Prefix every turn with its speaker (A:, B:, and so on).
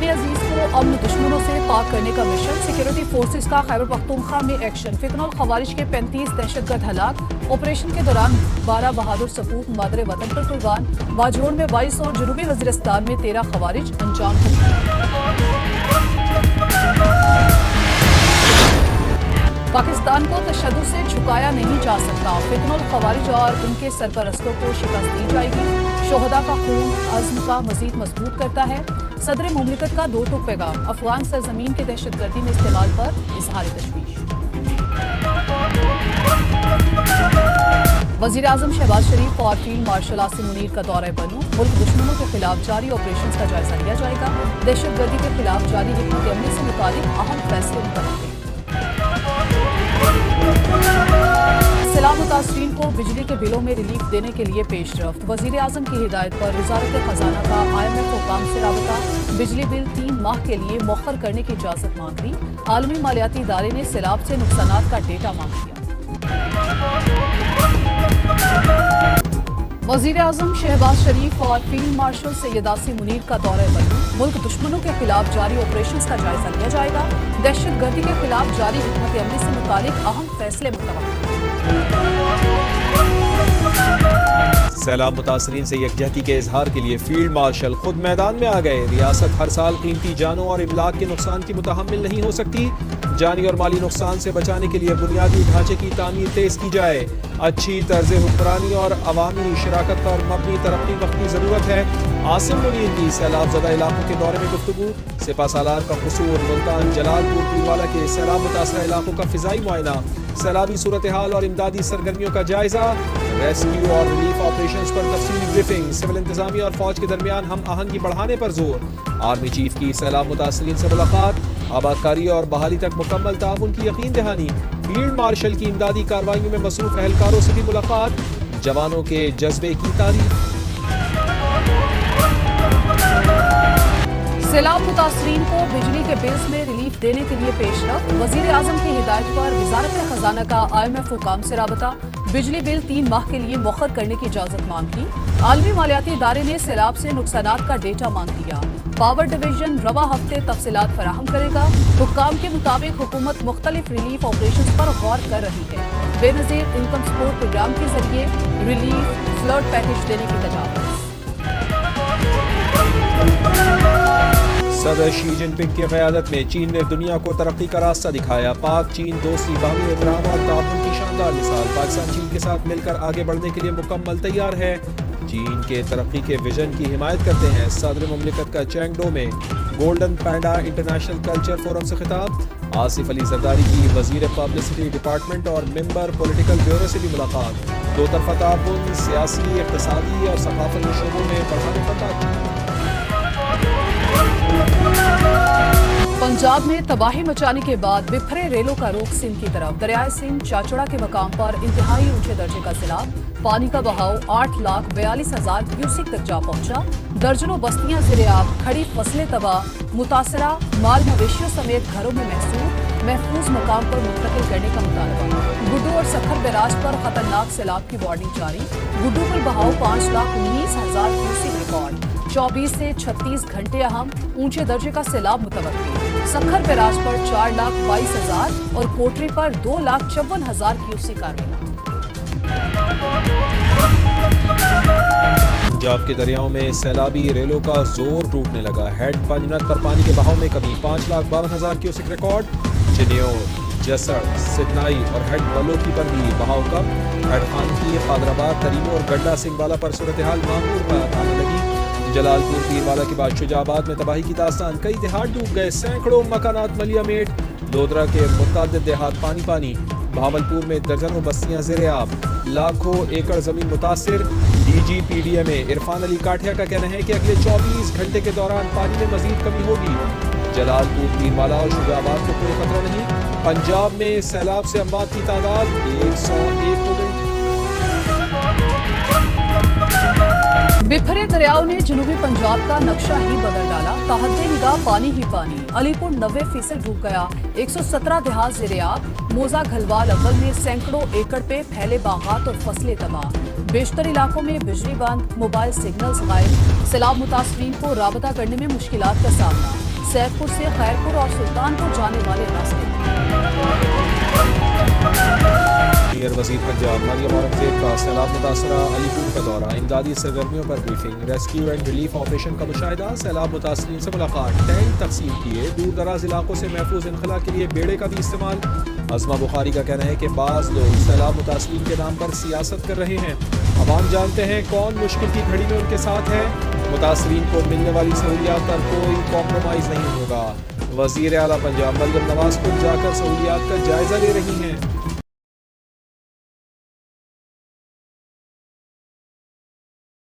A: वतन अजीज को अमन दुश्मनों से पाक करने का मिशन। सिक्योरिटी फोर्सेस का खैबर पख्तूनख्वा में एक्शन। फितनल खवारिज के 35 दहशतगर्द हलाक। ऑपरेशन के दौरान 12 बहादुर सपूत मादरे वतन पर कुर्बान। बाजोड़ में 22 और जनूबी वज़ीरिस्तान में 13 खवारिज अंजाम पाकिस्तान को तशद्दुद से झुकाया नहीं जा सकता। फितनल खवारिज और उनके सरपरस्तों को शिकस्त दी जाएगी। शोहदा का खून अज़्म का मजीद मजबूत करता है। सदर मुमलिकत का दो टूक पैगाम। अफगान सरजमीन के दहशतगर्दी में इस्तेमाल पर इजहार तशवीश। वज़ीर आज़म शहबाज शरीफ और फील्ड मार्शल आसिम मुनीर का दौरा बनो। मुल्क दुश्मनों के खिलाफ जारी ऑपरेशन का जायजा लिया जाएगा। दहशतगर्दी के खिलाफ जारी हिकमत अमली से मुताबिक अहम फैसले मुतवक्किल। सैलाब मुतासरीन को बिजली के बिलों में रिलीफ देने के लिए पेशरफ्त। वज़ीर आज़म की हिदायत पर वज़ारत ख़जाना का IMF हुकाम से राबता। बिजली बिल 3 माह के लिए मौखर करने की इजाज़त मांग ली। आलमी मालियाती इदारे ने सैलाब से नुकसानात का डेटा मांग लिया। वज़ीर आज़म शहबाज शरीफ और फील्ड मार्शल सैयद आसिम मुनीर का दौरा बनो। मुल्क दुश्मनों के खिलाफ जारी ऑपरेशन का जायजा लिया जाएगा। दहशतगर्दी के खिलाफ जारी हिकमत अमली से मुतालिक अहम फैसले मुतवक्किल।
B: सैलाब मुतासरीन से यकजहती के इजहार के लिए फील्ड मार्शल खुद मैदान में आ गए। रियासत हर साल कीमती जानों और इमलाक के नुकसान की मुतहम्मिल नहीं हो सकती। जानी और माली नुकसान से बचाने के लिए बुनियादी ढांचे की तामीर तेज की जाए। अच्छी तर्ज हुक्मरानी और अवामी शराकत पर मबनी तरक्की वक्त की ज़रूरत है। आसिम मुनीर की सैलाब ज़दा इलाकों के दौरे में गुफ्तगू। सिपहसालार का कसूर, मुल्तान, जलालपुर, पीरवाला के सैलाब मुतासरा इलाकों का फ़िज़ाई मुआयना। सैलाबी सूरत हाल और इमदादी सरगर्मियों का जायजा। रेस्क्यू और रिलीफ ऑपरेशंस पर तफसीली ब्रीफिंग। सिविल इंतजामिया और फौज के दरमियान हम आहंगी बढ़ाने पर जोर। आर्मी चीफ की सैलाब मुतासरीन से मुलाकात। आबादकारी और बहाली तक मुकम्मल ताउन की यकीन दहानी। फील्ड मार्शल की इमदादी कार्रवाइयों में मसरूफ एहलकारों से भी मुलाकात। जवानों के जज्बे की तारीफ।
A: सैलाब मुतासरीन को बिजली के बिल्स में रिलीफ देने के लिए पेशरफ्त। वज़ीर आज़म की हिदायत पर वज़ारत ख़जाना का IMF हुकाम से राबता। बिजली बिल 3 माह के लिए मौखर करने की इजाज़त मांग की। आलमी मालियाती इदारे ने सैलाब से नुकसानात का डेटा मांग लिया। पावर डिवीजन रवा हफ्ते तफसीलात फराहम करेगा। हुक्काम के मुताबिक हुकूमत मुख्तलिफ रिलीफ ऑपरेशन पर गौर कर रही है। बेनज़ीर इनकम सपोर्ट प्रोग्राम के जरिए रिलीफ फ्लड पैकेज देने की तजावीज़।
B: सदर शी जिनपिंग की क़यादत में चीन ने दुनिया को तरक्की का रास्ता दिखाया। पाक चीन दोस्ती, बाहमी एहतराम और ताउन की शानदार मिसाल। पाकिस्तान चीन के साथ मिलकर आगे बढ़ने के लिए मुकम्मल तैयार है। चीन के तरक्की के विजन की हिमायत करते हैं। सदर मुमलिकत का चैंगडो में गोल्डन पैंडा इंटरनेशनल कल्चर फोरम से खिताब। आसिफ अली जरदारी की वजीर पब्लिसिटी डिपार्टमेंट और मेंबर पॉलिटिकल ब्यूरो से भी मुलाकात। दो तरफा ताउन सियासी, इक़्तिसादी और सकाफती शोबों में बढ़ाने पर बात।
A: पंजाब में तबाही मचाने के बाद बिखरे रेलों का रुख सिंध की तरफ। दरियाए सिंध चाचड़ा के मकाम पर इंतहाई ऊंचे दर्जे का सैलाब। पानी का बहाव 8,42,000 क्यूसिक तक जा पहुंचा। दर्जनों बस्तियां ज़िर-ए-आब, खड़ी फसलें तबाह। मुतासरा माल मवेशियों समेत घरों में महफूज मकाम पर मुंतकिल करने का मुतालबा। गुड्डू और सखर बैराज पर खतरनाक सैलाब की वार्निंग जारी। गुड्डू पर बहाव 5,19,000 क्यूसिक रिकॉर्ड। 24 से 36 घंटे अहम ऊंचे दर्जे का सैलाब मुतवक्किल। सखर बैराज पर 4,22,000 और कोटरी पर 2,54,000 क्यूसिक आ रही।
B: पंजाब के दरियाओं में सैलाबी रेलों का जोर टूटने लगा। हेड पंजनत पर पानी के बहाव में कमी। 5,52,000 क्यूसिक रिकॉर्ड। चिन्योर, जसड़, सिडनाई और हेड बलोकी पर भी बहाव कम। हेड खानकी, हैदराबाद, तरीमो और गड्डा सिंहवाला पर सूरत हाल मामूल पर आने लगी। जलालपुर, पीरवाला के बाद शुजाबाद में तबाही की दास्तान। कई देहात डूब गए। सैकड़ों मकानात मलियामेट। लोधरा के मुतअद्दिद देहात पानी पानी। भावलपुर में दर्जनों बस्तियां ज़िर-ए-आब। लाखों एकड़ जमीन मुतासिर। DGPDA इरफान अली काठिया का कहना है कि अगले 24 घंटे के दौरान पानी में मजीद कमी होगी। जलालपुर, पीरवाला और शुजाबाद को कोई खतरा नहीं। पंजाब में सैलाब से अमवात की तादाद 101 हो गई।
A: बिखरे दरियाओं ने जनूबी पंजाब का नक्शा ही बदल डाला। ताहद्दे निगाह पानी ही पानी। अलीपुर 90% डूब गया। 117 देहात ज़िर-ए-आब। मोजा घलवाल अव्वल में सैकड़ों एकड़ पे फैले बागात और फसलें तबाह। बेशतर इलाकों में बिजली बंद, मोबाइल सिग्नल्स गायब। सैलाब मुतासरीन को राबता करने में मुश्किलात का सामना। सैदपुर से खैरपुर और सुल्तानपुर जाने वाले रास्ते।
B: सीनियर वजीर पंजाब मरियम औरंगजेब का सैलाब मुतासरा अलीपुर का दौरा, इमदादी सरगर्मियों पर briefing, rescue and relief operation का मुशाहिदा, सैलाब मुतासरीन से मुलाकात, टैंक तकसीम किए, दूर दराज इलाकों से महफूज इनखला के लिए बेड़े का भी इस्तेमाल। अज़मा बुखारी का कहना है कि बाज़ लोग सैलाब मुतासरीन के नाम पर सियासत कर रहे हैं। अवाम जानते हैं कौन मुश्किल की घड़ी में उनके साथ है। मुतासरीन को मिलने वाली सहूलियात पर कोई कॉम्प्रोमाइज़ नहीं होगा। वज़ीर आला पंजाब मरियम नवाज खुद जाकर सहूलियात का जायजा ले रही हैं।